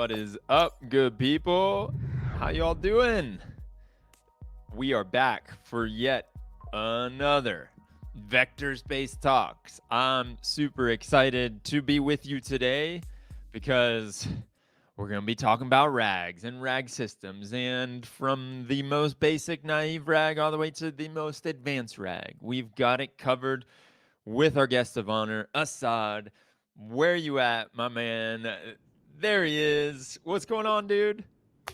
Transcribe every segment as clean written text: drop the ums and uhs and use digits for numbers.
What is up, good people? How y'all doing? We are back for yet another Vector Space Talks. I'm super excited to be with you today because we're going to be talking about RAGs and RAG systems, and from the most basic naive RAG all the way to the most advanced RAG. We've got it covered with our guest of honor, Asad. Where you at, my man? There he is. What's going on, dude?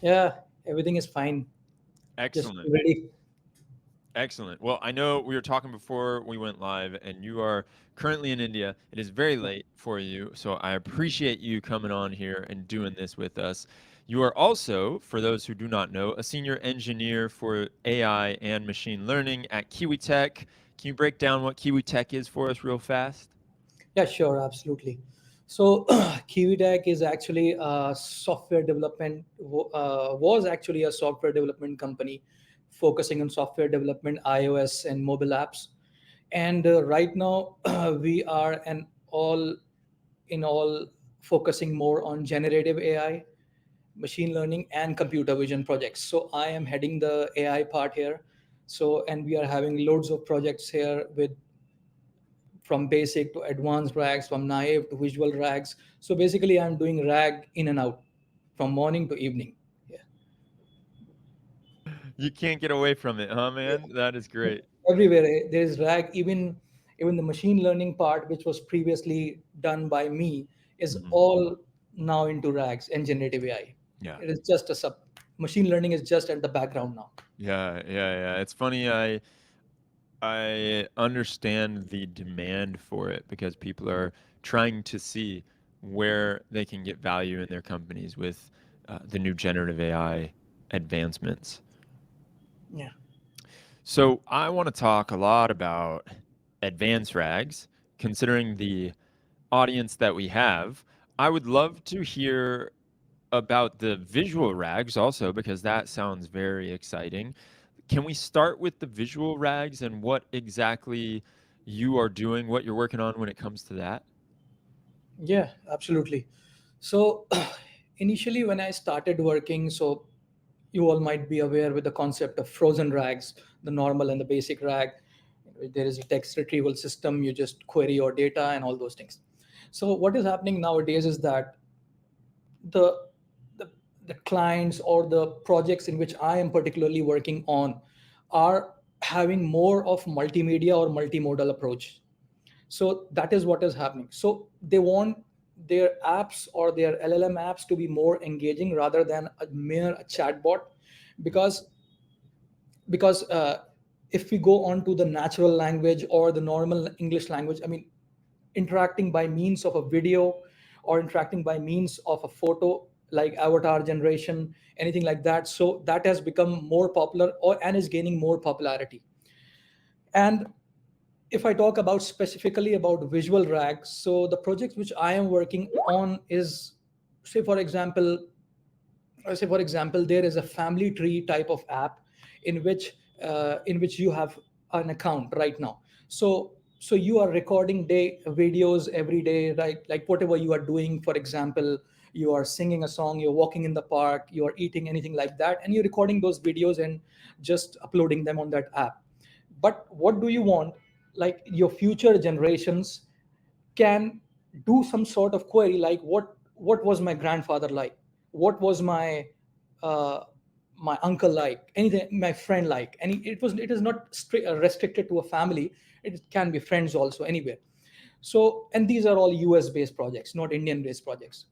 Yeah, everything is fine. Just Excellent. ready. Excellent. Well, I know we were talking before we went live, and you are currently in India. It is very late for you, so I appreciate you coming on here and doing this with us. You are also, for those who do not know, a senior engineer for AI and machine learning at KiwiTech. Can you break down what KiwiTech is for us real fast? Yeah, sure, absolutely. So, KiwiTech is actually a software development, was actually a software development company focusing on software development, iOS, and mobile apps. And right now, we are an all in all focusing more on generative AI, machine learning, and computer vision projects. So, I am heading the AI part here. So, and we are having loads of projects here with from basic to advanced rags, from naive to visual rags. So basically, I'm doing rag in and out from morning to evening. Yeah. You can't get away from it, huh, man? That is Yeah. great. Everywhere there is rag. Even the machine learning part, which was previously done by me, is Mhm. all now into rags and generative AI. Yeah. It is just a sub. Machine learning is just at the background now. Yeah. It's funny. I understand the demand for it because people are trying to see where they can get value in their companies with the new generative AI advancements. Yeah. So I want to talk a lot about advanced rags, considering the audience that we have. I would love to hear about the visual rags also, because that sounds very exciting. Can we start with the visual rags and what exactly you are doing, what you're working on when it comes to that? Yeah, absolutely. So initially when I started working, so you all might be aware with the concept of frozen rags, the normal and the basic rag. There is a text retrieval system, you just query your data and all those things. So what is happening nowadays is that the the, the clients or the projects in which I am particularly working on are having more of multimedia or multimodal approach. So that is what is happening. So they want their apps or their LLM apps to be more engaging rather than a mere chatbot, because if we go on to the natural language or the normal English language, I mean, interacting by means of a video or interacting by means of a photo, like avatar generation, anything like that, so that has become more popular or and is gaining more popularity. And if I talk about specifically about visual rags, so the project which I am working on is, say for example, there is a family tree type of app in which you have an account right now. So you are recording day videos every day, right? Like whatever you are doing, for example, you are singing a song, you're walking in the park, you are eating, anything like that, and you're recording those videos and just uploading them on that app. But what do you want, like your future generations can do some sort of query, like what was my grandfather like, what was uh, my uncle like, anything, my friend like, and it is not restricted to a family, it can be friends also anywhere. So, and these are all US based projects, not Indian based projects.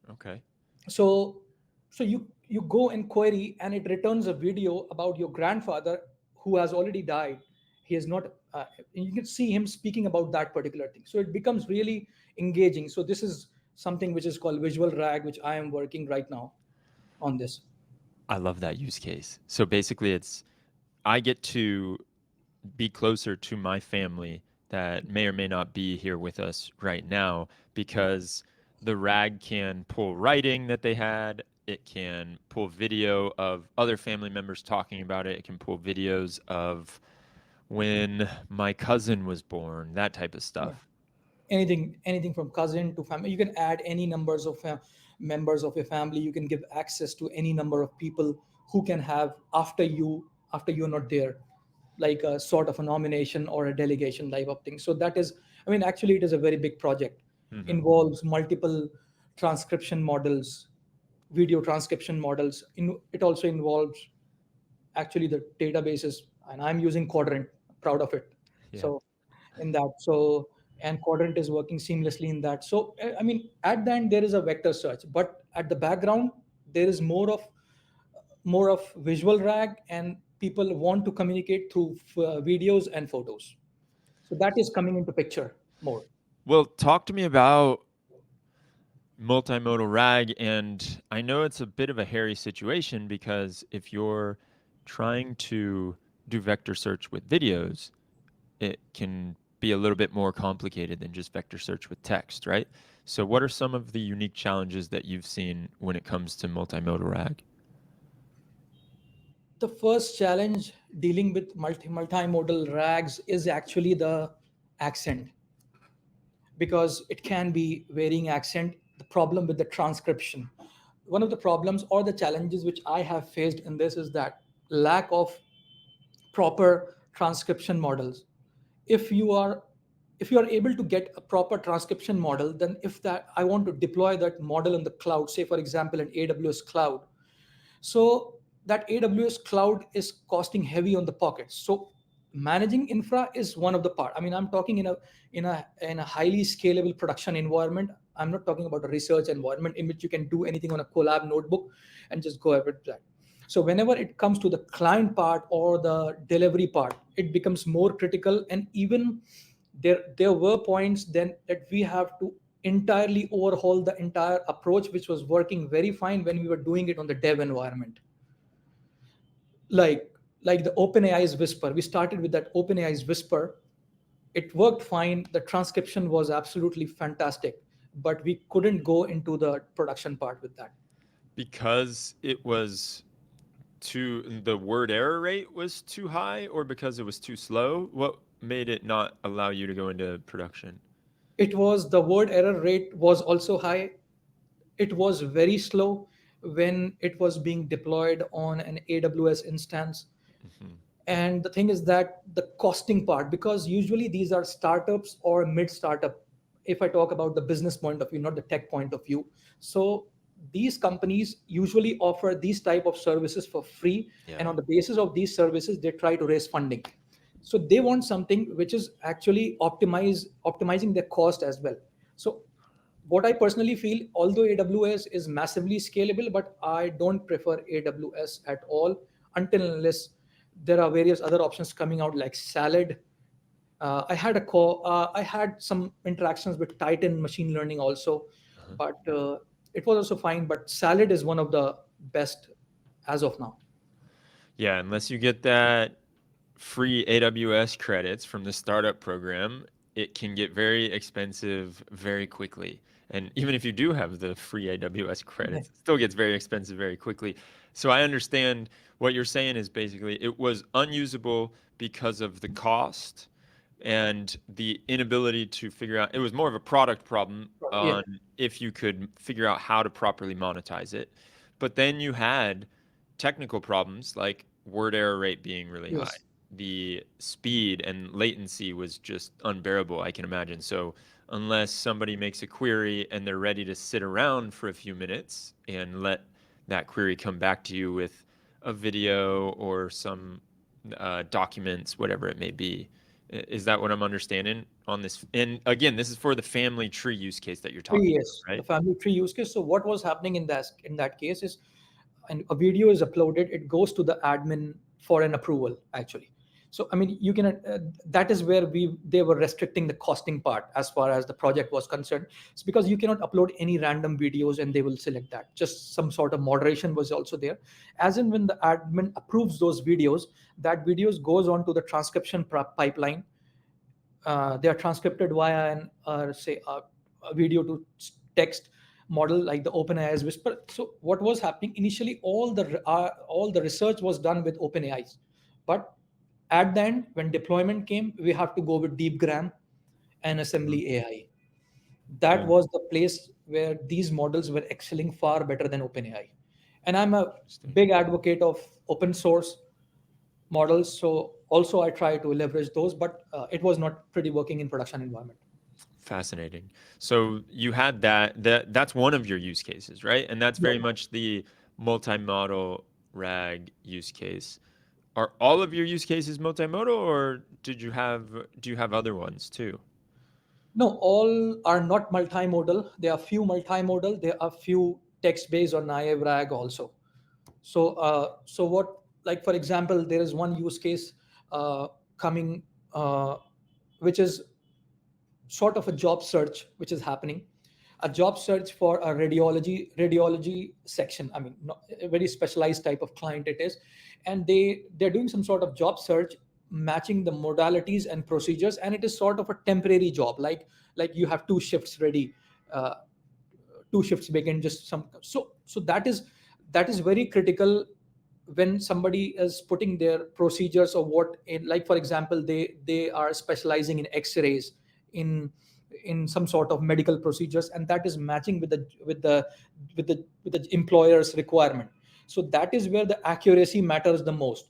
Okay. So so you go and query and it returns a video about your grandfather who has already died. He is not you can see him speaking about that particular thing, so it becomes really engaging. So this is something which is called visual rag, which I am working right now on this. I love that use case. So basically, I get to be closer to my family that may or may not be here with us right now, because the RAG can pull writing that they had. It can pull video of other family members talking about it. It can pull videos of when my cousin was born, that type of Yeah, stuff. anything from cousin to family, you can add any numbers of members of your family. You can give access to any number of people who can have after you're not there, like a sort of a nomination or a delegation type of thing. So that is, I mean, actually, it is a very big project. Hmm. Involves multiple transcription models, video transcription models. It also involves actually the databases, and I'm using Quadrant, proud of it. Yeah. So in that, so and Quadrant is working seamlessly in that. So I mean, at the end there is a vector search, but at the background there is more of visual rag, and people want to communicate through videos and photos. So that is coming into picture more. Well, talk to me about multimodal RAG. And I know it's a bit of a hairy situation because if you're trying to do vector search with videos, it can be a little bit more complicated than just vector search with text, right? So, what are some of the unique challenges that you've seen when it comes to multimodal RAG? The first challenge dealing with multimodal rags is actually the accent, because it can be varying accent. The problem with the transcription, one of the problems or the challenges which I have faced in this is that lack of proper transcription models. If you are if you are able to get a proper transcription model, then if that I want to deploy that model in the cloud, say for example in AWS cloud, so that AWS cloud is costing heavy on the pockets. So managing infra is one of the part. I mean, I'm talking in a highly scalable production environment. I'm not talking about a research environment in which you can do anything on a collab notebook and just go ahead with that. So whenever it comes to the client part or the delivery part, it becomes more critical. And even there were points then that we have to entirely overhaul the entire approach, which was working very fine when we were doing it on the dev environment. Like like the OpenAI's Whisper, we started with that OpenAI's Whisper. It worked fine, the transcription was absolutely fantastic, but we couldn't go into the production part with that. Because it was the word error rate was too high, or because it was too slow? What made it not allow you to go into production? It was the word error rate was also high. It was very slow when it was being deployed on an AWS instance. Hmm. And the thing is that the costing part, because usually these are startups or mid startup, if I talk about the business point of view, not the tech point of view. So these companies usually offer these type of services for free, and Yeah. on the basis of these services they try to raise funding. So they want something which is actually optimizing their cost as well. So what I personally feel, although AWS is massively scalable, but I don't prefer AWS at all until unless there are various other options coming out like Salad. I had some interactions with Titan machine learning also, Uh-huh. but it was also fine. But Salad is one of the best as of now. Yeah, unless you get that free AWS credits from the startup program, it can get very expensive very quickly. And even if you do have the free AWS credits, it still gets very expensive very quickly. So I understand what you're saying is basically it was unusable because of the cost and the inability to figure out. It was more of a product problem Yeah. on if you could figure out how to properly monetize it. But then you had technical problems like word error rate being really high. Yes. The speed and latency was just unbearable, I can imagine. So unless somebody makes a query and they're ready to sit around for a few minutes and let that query come back to you with a video or some documents, whatever it may be. Is that what I'm understanding on this? And again, this is for the family tree use case that you're talking Yes, about, the right? family tree use case. So what was happening in that case is, and a video is uploaded, it goes to the admin for an approval actually. So I mean, you can that is where they were restricting the costing part as far as the project was concerned. It's because you cannot upload any random videos and they will select that. Just some sort of moderation was also there, as in when the admin approves those videos, that videos goes on to the transcription pipeline. They are transcribed via an say a video to text model like the OpenAI's Whisper. So what was happening initially, all the research was done with OpenAI's, but at the end when deployment came, we have to go with DeepGram and Mhm. Assembly AI. Yeah. That was the place where these models were excelling far better than OpenAI. And I'm a Interesting. big advocate of open source models, so also I try to leverage those, but it was not pretty working in production environment. Fascinating. So you had that's one of your use cases, right? And that's Yeah. very much the multimodal RAG use case. Are all of your use cases multimodal, or do you have other ones too? No, all are not multimodal. There are few multimodal. There are few text-based or naive RAG also. So what? Like for example, there is one use case coming, which is sort of a job search which is happening, a job search for a radiology section. I mean, not, a very specialized type of client it is, and they're doing some sort of job search, matching the modalities and procedures, and it is sort of a temporary job, like you have two shifts ready, uh, two shifts begin, just some. So that is very critical when somebody is putting their procedures or what in, like for example, they are specializing in x-rays, in in some sort of medical procedures, and that is matching with the employer's requirement. So that is where the accuracy matters the most.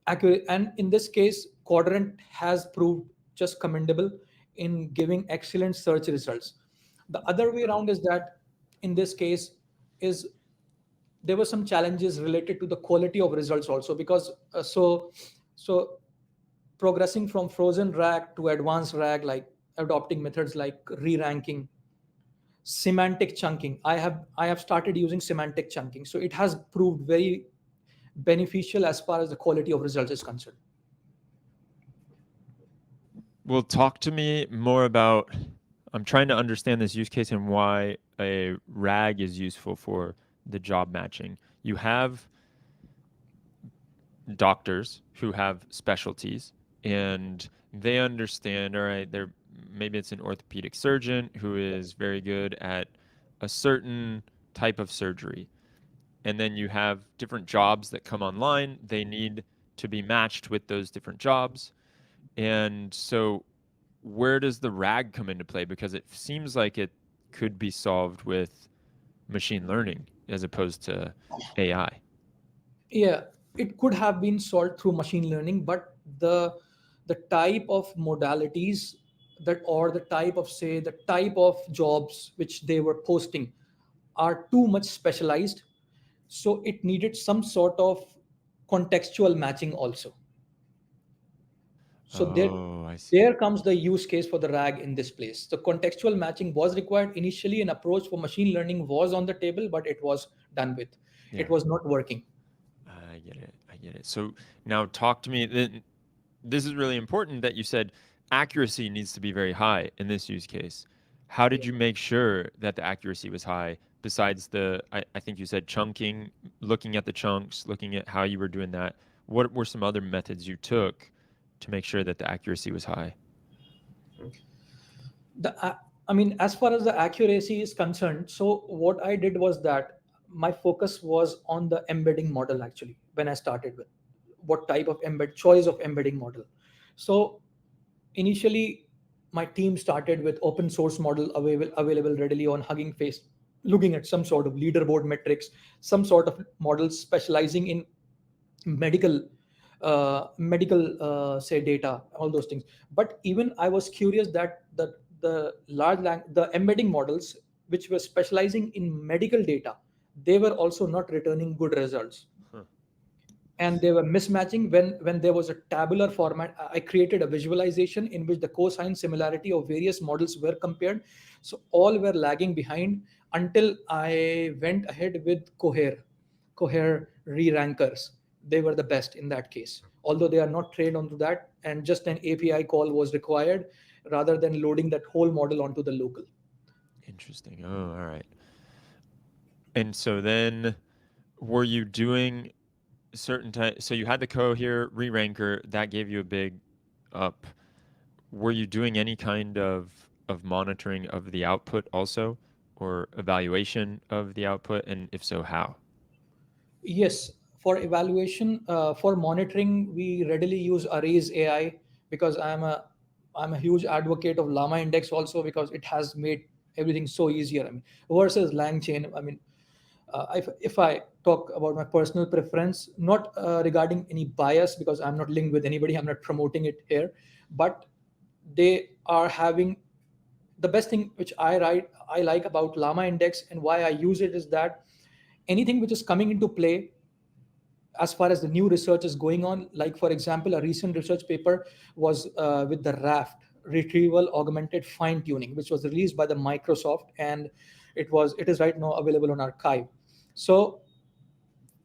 Accurate, and in this case Quadrant has proved just commendable in giving excellent search results. The other way around is that in this case is there were some challenges related to the quality of results also, because so progressing from frozen rag to advanced rag, like adopting methods like re-ranking, semantic chunking. I have started using semantic chunking, so it has proved very beneficial as far as the quality of results is concerned. Well, talk to me more about. I'm trying to understand this use case and why a RAG is useful for the job matching. You have doctors who have specialties and they understand, all right, they're maybe it's an orthopedic surgeon who is very good at a certain type of surgery. And then you have different jobs that come online. They need to be matched with those different jobs. And so where does the RAG come into play? Because it seems like it could be solved with machine learning as opposed to AI. Yeah, it could have been solved through machine learning, but the type of modalities that, or the type of, say, the type of jobs which they were posting are too much specialized, so it needed some sort of contextual matching also. So there Oh, I see. there comes the use case for the RAG in this place. The contextual matching was required initially. An approach for machine learning was on the table, but it was done with. It Yeah, was not working. I get it. I get it. So now talk to me. This is really important that you said accuracy needs to be very high in this use case. How did you make sure that the accuracy was high besides I think you said chunking, looking at the chunks, looking at how you were doing that? What were some other methods you took to make sure that the accuracy was high? The uh, i mean as far as the accuracy is concerned, so what I did was that my focus was on the embedding model actually, when I started with what type of choice of embedding model. So initially my team started with open source model available readily on Hugging Face, looking at some sort of leaderboard metrics, some sort of models specializing in medical say data, all those things. But even I was curious that the embedding models which were specializing in medical data, they were also not returning good results, Huh. and they were mismatching. When there was a tabular format, I created a visualization in which the cosine similarity of various models were compared. So all were lagging behind until I went ahead with Cohere re-rankers. They were the best in that case, although they are not trained onto that, and just an API call was required rather than loading that whole model onto the local. Interesting. Oh, all right. And so then were you doing certain time so you had the cohere re-ranker that gave you a big up. Were you doing any kind of monitoring of the output also, or evaluation of the output, and if so, how? Yes, for evaluation, for monitoring, we readily use Arrays AI, because I'm a huge advocate of Llama Index also, because it has made everything's so easier. I mean, versus LangChain. I mean, if I talk about my personal preference, not regarding any bias, because I'm not linked with anybody, I'm not promoting it here, but they are having the best thing which I like about Llama Index and why I use it is that anything which is coming into play as far as the new research is going on, like for example, a recent research paper was with the raft retrieval augmented fine tuning, which was released by the Microsoft, and it is right now available on archive. So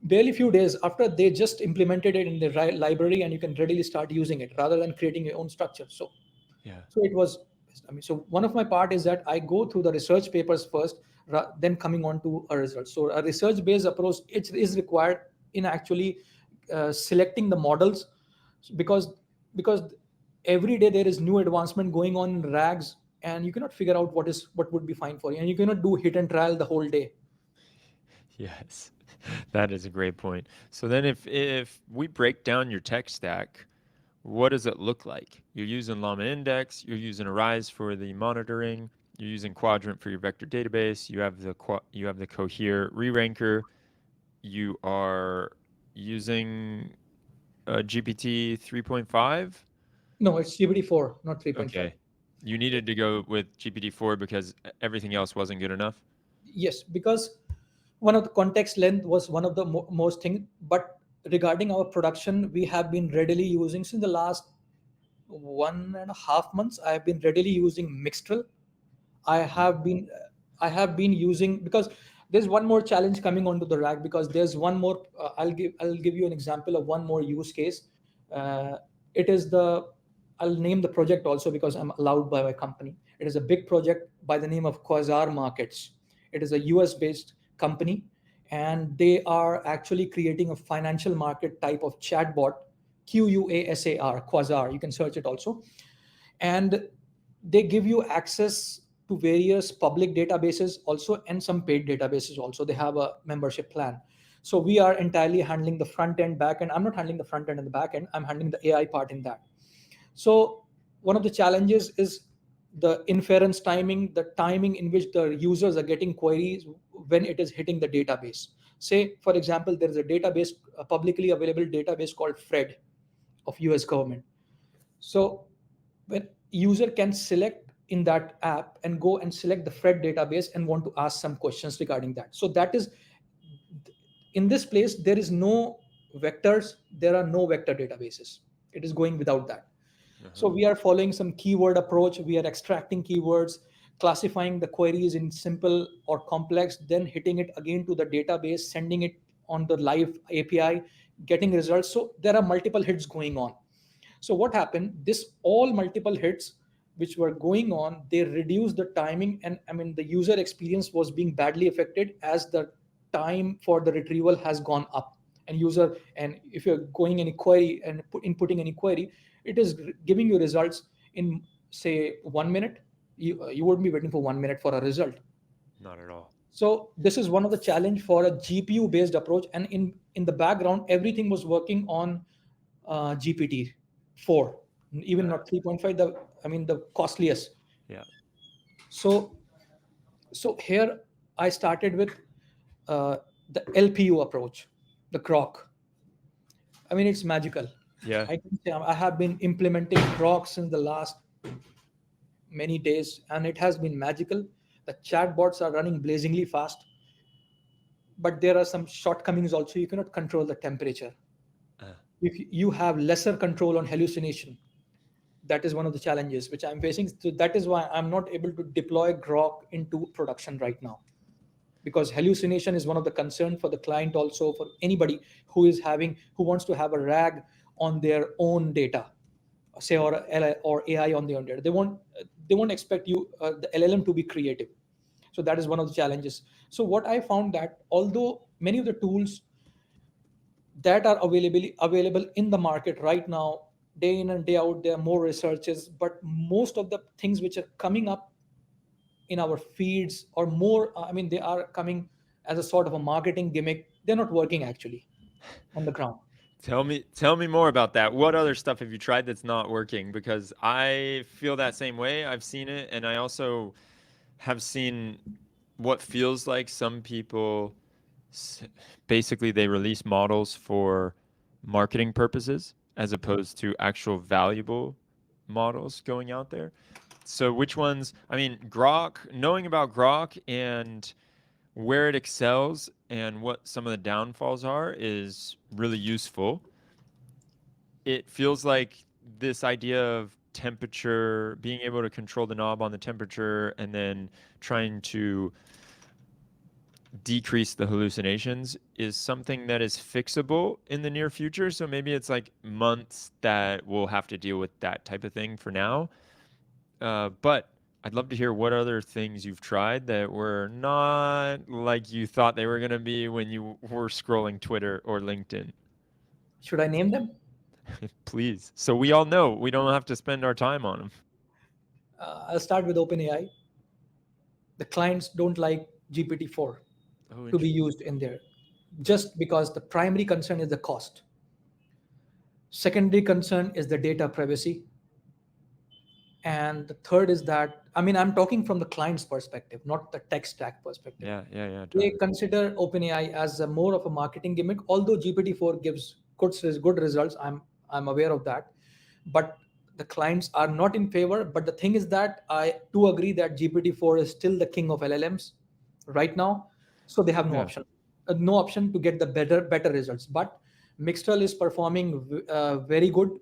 barely few days after, they just implemented it in the library, and you can readily start using it rather than creating your own structure. Yeah. So it was, I mean, so one of my part is that I go through the research papers first, then coming on to a result. So a research based approach, it is required in actually selecting the models, because because every day there is new advancement going on in rags, and you cannot figure out what would be fine for you, and you cannot do hit and trial the whole day. Yes. That is a great point. So then if we break down your tech stack, what does it look like? You're using Llama Index, you're using Arise for the monitoring, you're using Quadrant for your vector database, you have the Cohere re-ranker, you are using GPT 3.5. No, it's GPT-4, not 3.5. Okay. You needed to go with GPT-4 because everything else wasn't good enough. Yes, because one of the context length was one of the most thing, but regarding our production, we have been readily using since the last 1.5 months. I have been readily using Mixtral. I Mm. have been I have been using, because there's one more challenge coming onto the rack, because there's one more. I'll give you an example of one more use case. Uh, it is the I'll name the project also because I'm allowed by my company. It is a big project by the name of Quasar Markets. It is a US based company, and they are actually creating a financial market type of chatbot. QUASAR, Quasar. You can search it also, and they give you access to various public databases also, and some paid databases also. They have a membership plan. So we are entirely handling the front end, back end. I'm not handling the front end and the back end, I'm handling the AI part in that. So one of the challenges is the inference timing, the timing in which the users are getting queries when it is hitting the database. Say for example, there is a database, a publicly available database called Fred of US government. So when user can select in that app and go and select the Fred database and want to ask some questions regarding that. So that is, in this place there is no vectors, there are no vector databases. It is going without that. So Uh-huh. we are following some keyword approach. We are extracting keywords, classifying the queries in simple or complex, then hitting it again to the database, sending it on the live API, getting results. So there are multiple hits going on. So what happened? This all multiple hits which were going on, they reduced the timing, and I mean the user experience was being badly affected as the time for the retrieval has gone up. And if you're going any query and inputting any query, it is giving you results in say 1 minute. You wouldn't be waiting for 1 minute for a result. Not at all. So this is one of the challenge for a GPU based approach, and in the background everything was working on GPT 4, even Uh, not 3.5. The I mean the costliest. yeah. So here I started with uh, the LPU approach, the Grok. I mean it's magical. Yeah. I can say I have been implementing Grok since the last many days, and it has been magical. The chatbots are running blazingly fast, but there are some shortcomings also. You cannot control the temperature. Uh, If you have lesser control on hallucination, that is one of the challenges which I'm facing. So that is why I'm not able to deploy Grok into production right now, because hallucination is one of the concern for the client, also for anybody who wants to have a RAG on their own data, say, or AI on their own data. They won't expect you the LLM to be creative. So that is one of the challenges. So what I found, that although many of the tools that are available in the market right now, day in and day out, there are more researches, but most of the things which are coming up in our feeds or more, I mean they are coming as a sort of a marketing gimmick. They're not working actually on the ground. tell me more about that. What other stuff have you tried that's not working? Because I feel that same way. I've seen it, and I also have seen what feels like some people basically they release models for marketing purposes as opposed to actual valuable models going out there. So which ones, I mean, Grok, knowing about Grok and where it excels and what some of the downfalls are is really useful. It feels like this idea of temperature, being able to control the knob on the temperature and then trying to decrease the hallucinations is something that is fixable in the near future. So maybe it's like months that we'll have to deal with that type of thing for now. But I'd love to hear what other things you've tried that were not like you thought they were going to be when you were scrolling Twitter or LinkedIn. Should I name them? Please. So we all know we don't have to spend our time on them. I'll start with OpenAI. The clients don't like GPT-4 Oh, to be interesting. used in there, just because the primary concern is the cost. Secondary concern is the data privacy. And the third is that, I mean, I'm talking from the client's perspective, not the tech stack perspective. Yeah, yeah, yeah, They totally. consider OpenAI as a more of a marketing gimmick, although GPT-4 gives good results. I'm aware of that. But the clients are not in favor. But the thing is that I do agree that GPT-4 is still the king of LLMs right now. So they have no Yeah. option. No option to get the better results. But Mixtral is performing very good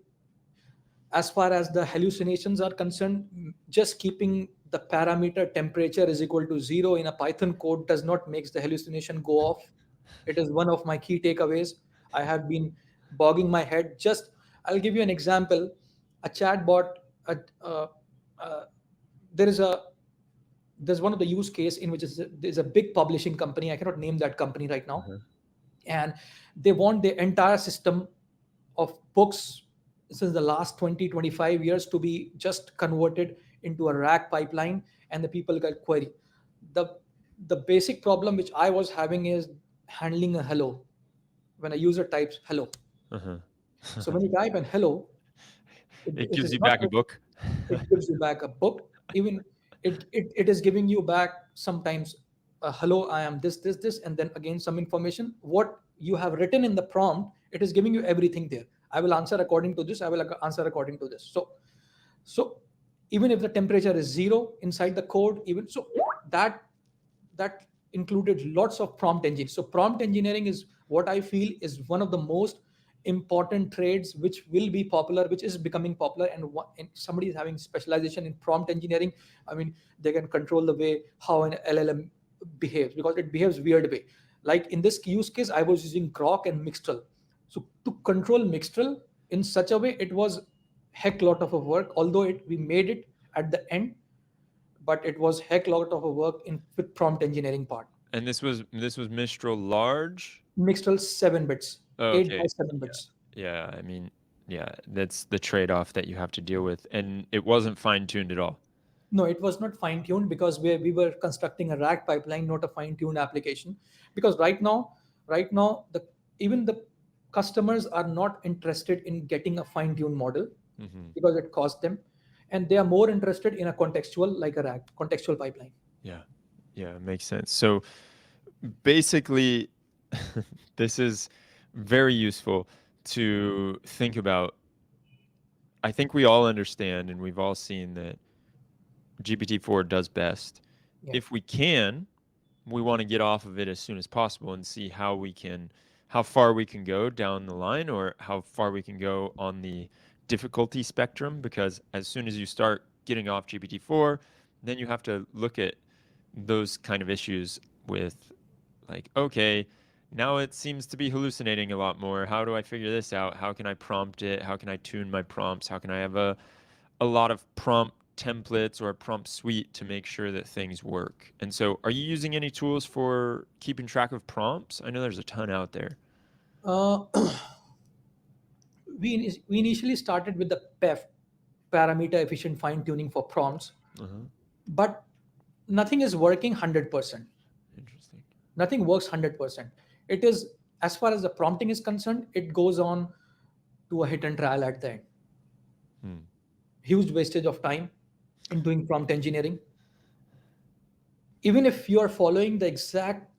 as far as the hallucinations are concerned. Just keeping the parameter temperature is equal to 0 in a Python code does not make the hallucination go off. It is one of my key takeaways. I have been bogging my head. Just, I'll give you an example. A chatbot, uh, uh, uh, there is a there's one of the use case in which there's a big publishing company. I cannot name that company right now, Uh-huh. and they want the entire system of books since the last 20-25 years to be just converted into a rack pipeline, and the people get query. The the basic problem which I was having is handling a hello when a user types hello. Uh-huh. So when you type an hello, It it gives is you not, back a book. it gives you back a book. Even it is giving you back sometimes hello, I am this, and then again some information what you have written in the prompt. It is giving you everything there. I will answer according to this, I will answer according to this. So even if the temperature is 0 inside the code, even so, that included lots of prompt engine. So prompt engineering is what I feel is one of the most important trades which will be popular, which is becoming popular. And somebody is having specialization in prompt engineering, I mean, they can control the way how an LLM behaves, because it behaves weird way. Like in this use case, I was using Grok and Mixtral. So to control Mixtral in such a way, it was heck lot of a work, although we made it at the end, but it was heck lot of a work in with prompt engineering part. And this was Mistral large. Mixtral 7 bits, Oh, 8 by okay. 7 Yeah. bits. Yeah. I mean, yeah, that's the trade-off that you have to deal with. And it wasn't fine-tuned at all. No, it was not fine tuned because we were constructing a rack pipeline, not a fine tuned application. Because right now, even the customers are not interested in getting a fine tuned model Hmm. because it costs them, and they are more interested in a contextual, like a rack contextual pipeline. Yeah. Yeah, it makes sense. So basically, this is very useful to think about. I think we all understand and we've all seen that GPT-4 does best. Yeah. If we can, we want to get off of it as soon as possible and see how far we can go down the line or how far we can go on the difficulty spectrum. Because as soon as you start getting off GPT-4, then you have to look at those kind of issues with like, okay, now it seems to be hallucinating a lot more. How do I figure this out? How can I prompt it? How can I tune my prompts? How can I have a lot of prompt templates or a prompt suite to make sure that things work? And so, are you using any tools for keeping track of prompts? I know there's a ton out there. Uh, we initially started with the PEF, parameter efficient fine tuning for prompts, Uh-huh. but nothing is working 100%. Interesting. Nothing works 100%. It is, as far as the prompting is concerned, it goes on to a hit and trial at the end. Hmm. Huge wastage of time in doing prompt engineering. Even if you are following the exact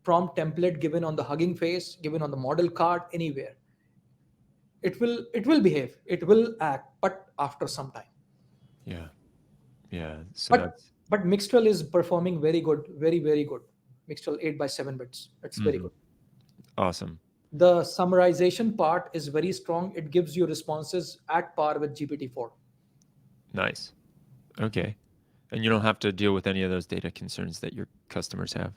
prompt template given on the Hugging Face, given on the model card, anywhere, it will behave, it will act, but after some time. Yeah. Yeah. So But that's but Mixtral is performing very good, very very good. Mixtral 8 by 7 bits. It's very mhm, good. awesome. The summarization part is very strong. It gives you responses at par with GPT-4. Nice. Okay. And you don't have to deal with any of those data concerns that your customers have.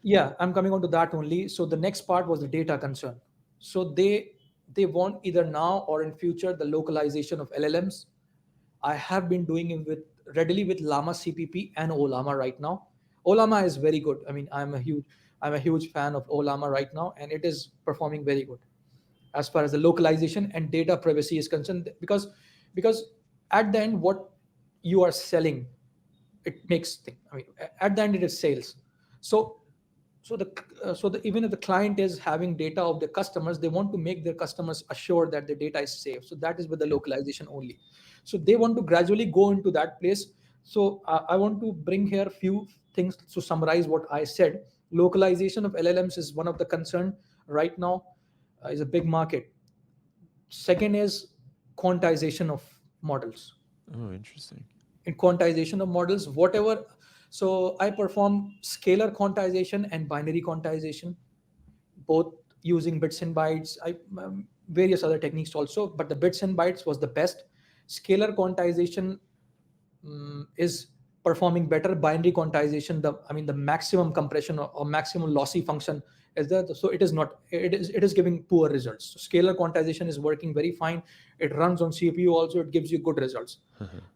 Yeah, I'm coming on to that only. So the next part was the data concern. So they want either now or in future the localization of LLMs. I have been doing it with readily with Llama CPP and Olama right now. Olama is very good. I mean, I'm a huge fan of Olama right now, and it is performing very good as far as the localization and data privacy is concerned. Because at the end, what you are selling, it makes thing. I mean, at the end, it is sales. So so even if the client is having data of the customers, they want to make their customers assured that the data is safe. So that is with the Yeah. localization only. So they want to gradually go into that place. So I want to bring here few things to summarize what I said. Localization of LLMs is one of the concern right now, is a big market. Second is quantization of models. Oh, interesting. In quantization of models, whatever. So I perform scalar quantization and binary quantization, both using bits and bytes. Various other techniques also, but the bits and bytes was the best. Scalar quantization is performing better. Binary quantization, the maximum compression or maximum lossy function is there, so it is not, it is giving poor results. So scalar quantization is working very fine. It runs on CPU also, it gives you good results.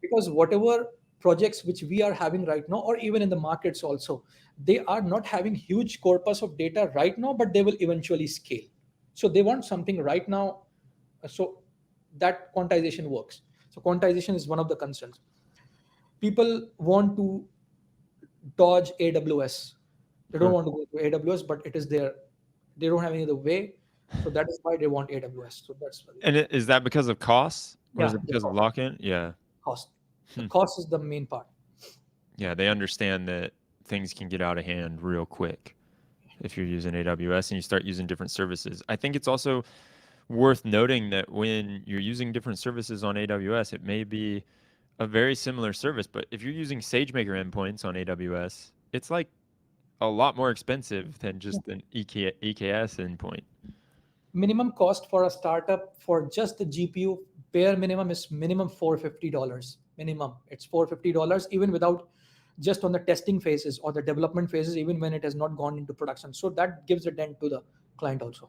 Because whatever projects which we are having right now, or even in the markets also, they are not having huge corpus of data right now, but they will eventually scale. So they want something right now. So that quantization works. So quantization is one of the concerns. People want to dodge AWS. They don't Huh. want to go to AWS, but it is there. They don't have any other way. So that is why they want AWS. So that's why. And is that because of costs or is Yeah, it the because of cost. lock-in? Yeah. Cost. The Hmm. cost is the main part. Yeah, they understand that things can get out of hand real quick if you're using AWS and you start using different services. I think it's also worth noting that when you're using different services on AWS, it may be a very similar service, but if you're using SageMaker endpoints on AWS, it's like a lot more expensive than just an EKS endpoint. Minimum cost for a startup for just the GPU, bare minimum is minimum $450. Minimum. It's $450 even without, just on the testing phases or the development phases, even when it has not gone into production. So that gives a dent to the client also.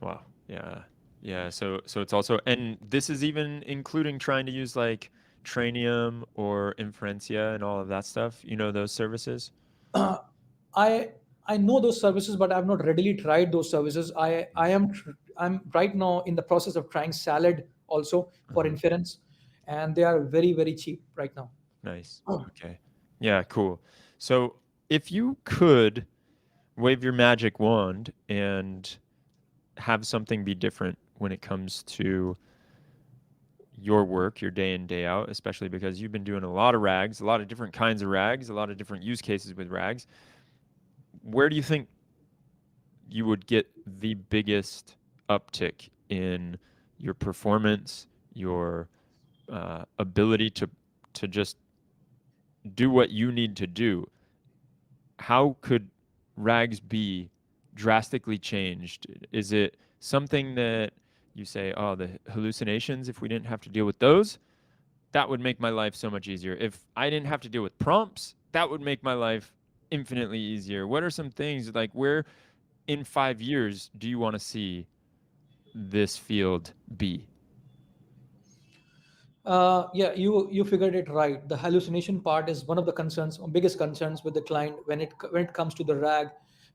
Wow. Yeah. Yeah. So it's also, and this is even including trying to use like Trainium or Inferencia and all of that stuff. You know those services? I I know those services, but I've not readily tried those services. I'm right now in the process of trying Salad also for Uh-huh. inference, and they are very very cheap right now. Nice. Okay. Yeah, cool. So if you could wave your magic wand and have something be different when it comes to your work, your day in, day out, especially because you've been doing a lot of rags, a lot of different kinds of rags, a lot of different use cases with rags. Where do you think you would get the biggest uptick in your performance, your ability to just do what you need to do? How could rags be drastically changed? Is it something that you say, oh, the hallucinations, if we didn't have to deal with those, that would make my life so much easier. If I didn't have to deal with prompts, that would make my life infinitely easier. What are some things like where in 5 years do you want to see this field be? Yeah, you figured it right. The hallucination part is one of the concerns, or biggest concerns with the client when it comes to the RAG,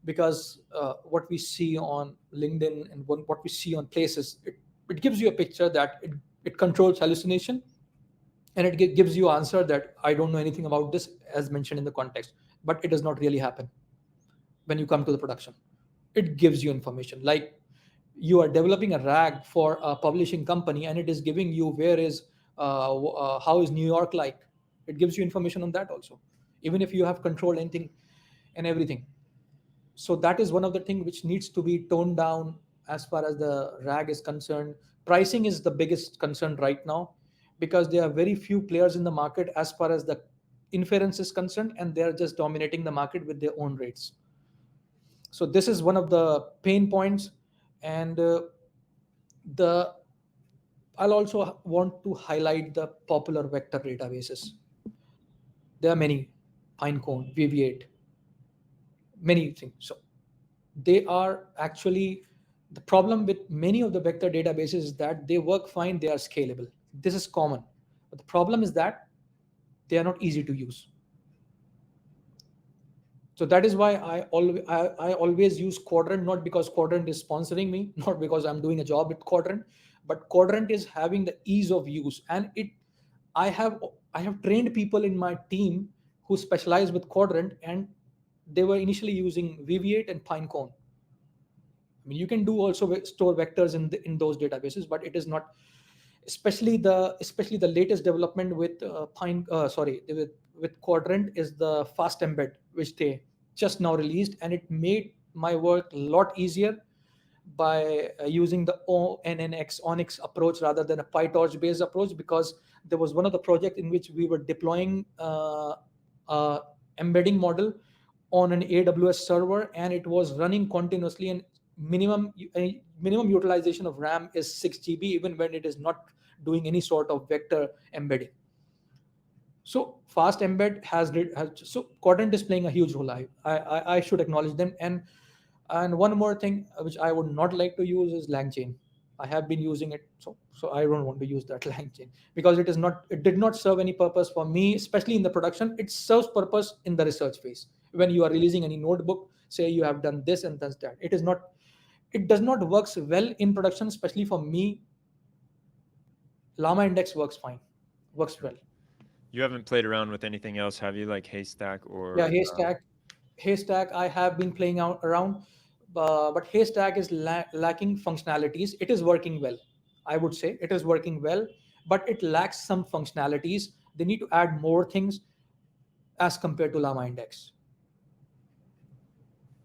because what we see on LinkedIn and what we see on places, it gives you a picture that it controls hallucination, and it gives you answer that I don't know anything about this, as mentioned in the context, but it does not really happen when you come to the production. It gives you information like you are developing a rag for a publishing company, and it is giving you where is how is New York like. It gives you information on that also. even if you have controlled anything and everything. So that is one of the things which needs to be toned down as far as the RAG is concerned. Pricing is the biggest concern right now, because there are very few players in the market as far as the inference is concerned, and they are just dominating the market with their own rates. So this is one of the pain points. And the I'll also want to highlight the popular vector databases. There are many: Pinecone, VV8, many things. So they are actually, the problem with many of the vector databases is that they work fine, they are scalable. This is common. But the problem is that they are not easy to use. So that is why I always use Quadrant, not because Quadrant is sponsoring me, not because I'm doing a job with Quadrant, but Quadrant is having the ease of use. And it I have I have trained people in my team who specialize with Quadrant, and they were initially using VV8 and Pinecone. I mean, you can do also store vectors in those databases, but it is not, especially the latest development with with Quadrant is the fast embed, which they just now released, and it made my work a lot easier by using the ONNX Onyx approach rather than a PyTorch based approach, because there was one of the project in which we were deploying uh, embedding model on an AWS server, and it was running continuously, and minimum minimum utilization of RAM is 6 GB, even when it is not doing any sort of vector embedding. So fast embed has so Quadrant is playing a huge role. I should acknowledge them. And one more thing which I would not like to use is LangChain. I have been using it, so I don't want to use that LangChain, because it did not serve any purpose for me, especially in the production. It serves purpose in the research phase when you are releasing any notebook. Say you have done this and that's that. It does not works well in production, especially for me. Llama Index works fine, works well. You haven't played around with anything else, have you? Like Haystack Yeah, or Haystack. I have been playing out around, but Haystack is lacking functionalities. It is working well, I would say. It is working well, but it lacks some functionalities. They need to add more things as compared to Llama Index.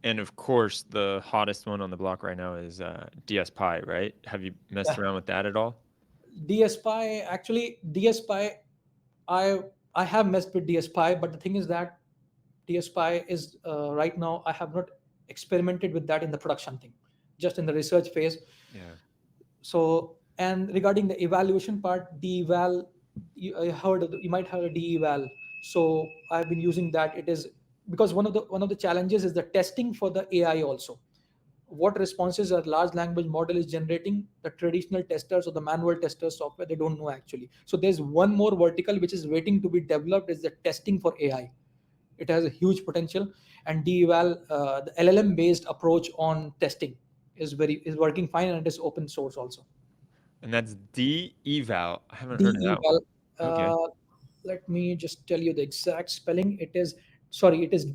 and of course the hottest one on the block right now is DSPy, right? Have you messed Yeah, around with that at all? DSPy, actually DSPy, I I have messed with DSPy, but the thing is that DSPy is right now I have not experimented with that in the production thing, just in the research phase. Yeah. So, and regarding the evaluation part, de-eval, I heard you might have a de-eval. So I've been using that. It is because one of the challenges is the testing for the AI also. What responses a large language model is generating, the traditional testers or the manual testers software, they don't know actually. So there's one more vertical which is waiting to be developed, is the testing for AI. It has a huge potential. And de-eval, the LLM based approach on testing is working fine, and it is open source also. And that's D eval. I haven't heard of that De-eval. one. Okay. Let me just tell you the exact spelling. It is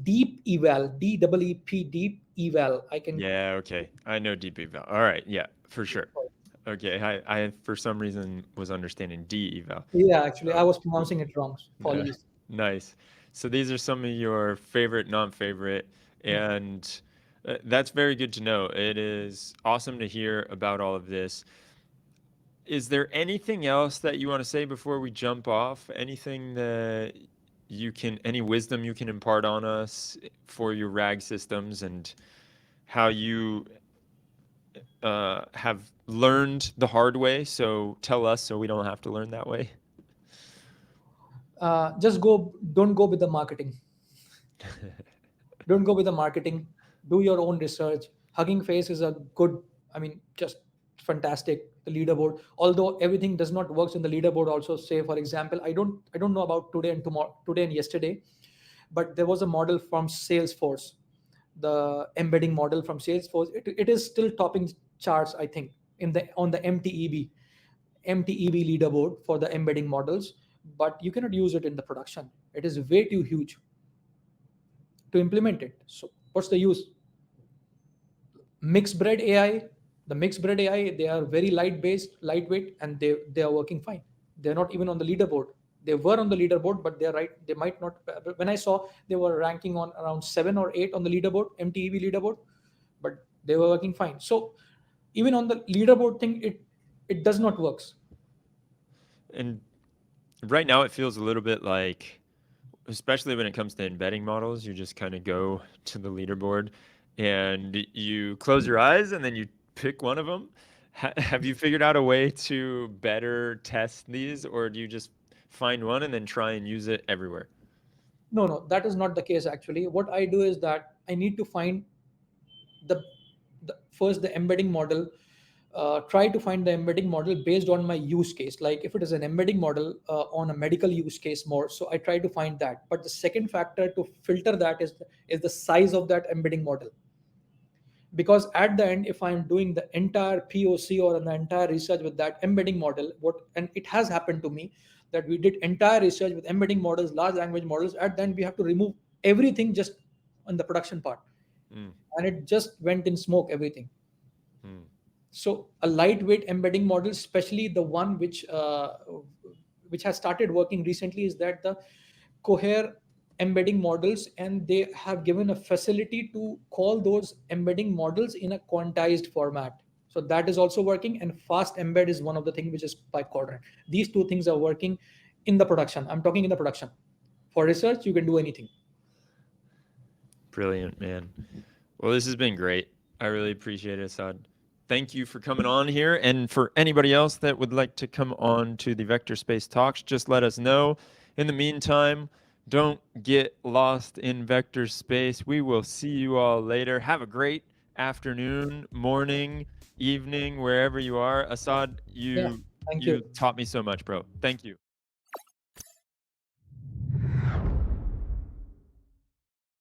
deep eval, DEEP, deep eval. I can. Yeah, okay. I know deep eval. All right, yeah, for sure. Okay, I for some reason was understanding D eval. Yeah, actually, I So, was pronouncing it wrong. yeah, Apologies. nice. So these are some of your favorite, non-favorite, Hmm. and that's very good to know. It is awesome to hear about all of this. Is there anything else that you want to say before we jump off? Anything that any wisdom you can impart on us for your RAG systems and how you have learned the hard way? So tell us so we don't have to learn that way. Just don't go with the marketing. Don't go with the marketing. Do your own research. Hugging Face is a good, I mean, just fantastic. The leaderboard, although everything does not works in the leaderboard also. Say for example, I don't know about today and tomorrow, today and yesterday, but there was a model from Salesforce, the embedding model from Salesforce. It is still topping charts, I think, in the on the MTEB leaderboard for the embedding models, but you cannot use it in the production. It is way too huge to implement it. So what's the use? Mixed breed AI, the mixed breed AI, they are very lightweight, and they are working fine. They're not even on the leaderboard. They were on the leaderboard, but they're right, they might not. When I saw, they were ranking on around 7 or 8 on the leaderboard, mtev leaderboard, but they were working fine. So even on the leaderboard thing, it does not works. And right now it feels a little bit like, especially when it comes to embedding models, you just kind of go to the leaderboard and you close your eyes and then you pick one of them. Have you figured out a way to better test these, or do you just find one and then try and use it everywhere? No, no, that is not the case. Actually, what I do is that I need to find the, first the embedding model, try to find the embedding model based on my use case. Like if it is an embedding model on a medical use case more, so I try to find that. But the second factor to filter that is the size of that embedding model. Because at the end, if I'm doing the entire poc or the entire research with that embedding model, what, and it has happened to me, that we did entire research with embedding models, large language models, at the end we have to remove everything just on the production part, Mm, and it just went in smoke, everything. mm, So a lightweight embedding model, especially the one which has started working recently, is that the Cohere embedding models, and they have given a facility to call those embedding models in a quantized format. So that is also working, and fast embed is one of the things which is by Quadrant. These two things are working in the production. I'm talking in the production. For research, you can do anything. brilliant, man. Well, this has been great. I really appreciate it, Assad. Thank you for coming on here. And for anybody else that would like to come on to the Vector Space Talks, just let us know. In the meantime, don't get lost in vector space. We will see you all later. Have a great afternoon, morning, evening, wherever you are. Assad, Yeah. you Thank you you. taught me so much, bro. Thank you.